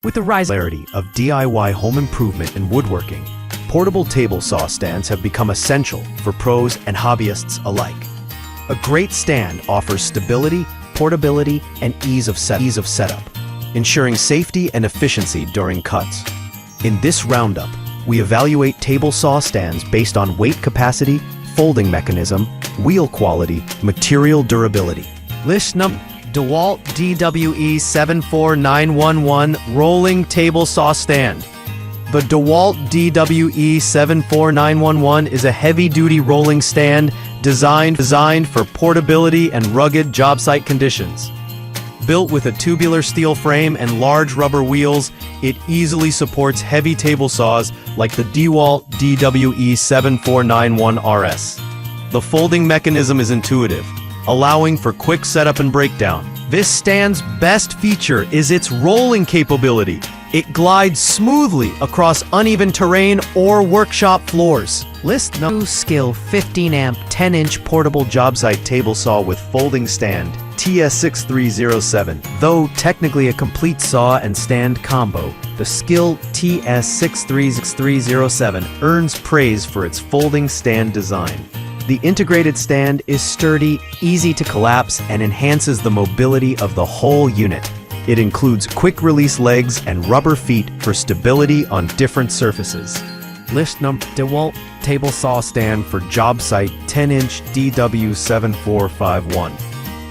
With the popularity of DIY home improvement and woodworking, portable table saw stands have become essential for pros and hobbyists alike. A great stand offers stability, portability, and ease of setup, ensuring safety and efficiency during cuts. In this roundup, we evaluate table saw stands based on weight capacity, folding mechanism, wheel quality, material durability. List number: DEWALT DWE74911 Rolling Table Saw Stand. The DEWALT DWE74911 is a heavy-duty rolling stand designed for portability and rugged job site conditions. Built with a tubular steel frame and large rubber wheels, it easily supports heavy table saws like the DEWALT DWE74911RS. The folding mechanism is intuitive, allowing for quick setup and breakdown. This stand's best feature is its rolling capability. It glides smoothly across uneven terrain or workshop floors. List number: skil 15-amp 10-inch portable job site table saw with folding stand, TS6307. Though technically a complete saw and stand combo, the skil TS6307 earns praise for its folding stand design. The integrated stand is sturdy, easy to collapse, and enhances the mobility of the whole unit. It includes quick-release legs and rubber feet for stability on different surfaces. List number: DEWALT Table Saw Stand for Job Site 10-inch DW7451.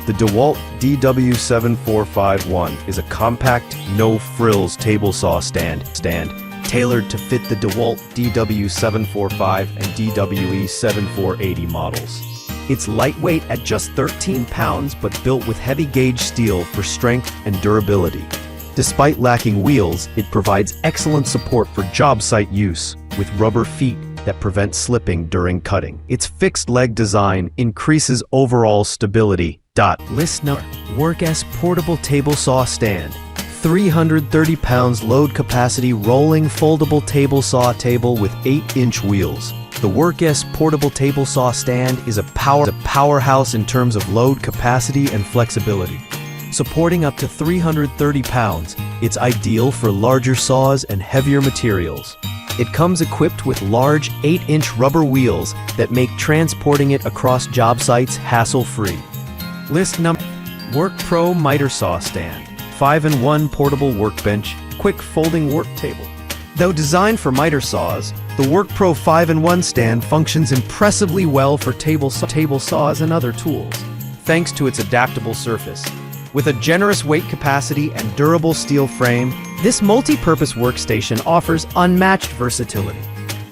The DEWALT DW7451 is a compact, no-frills table saw stand tailored to fit the DEWALT DW745 and DWE7480 models. It's lightweight at just 13 pounds but built with heavy-gauge steel for strength and durability. Despite lacking wheels, it provides excellent support for job site use, with rubber feet that prevent slipping during cutting. Its fixed leg design increases overall stability. List number: workess Portable Table Saw Stand. 330 pounds load capacity rolling foldable table saw table with 8-inch wheels. The workess Portable Table Saw Stand is a powerhouse in terms of load capacity and flexibility. Supporting up to 330 pounds, it's ideal for larger saws and heavier materials. It comes equipped with large 8-inch rubber wheels that make transporting it across job sites hassle-free. List number: workpro Miter Saw Stand. 5-in-1 portable workbench, quick folding work table. Though designed for miter saws, the workpro 5-in-1 stand functions impressively well for table saws and other tools, thanks to its adaptable surface. With a generous weight capacity and durable steel frame, this multi-purpose workstation offers unmatched versatility.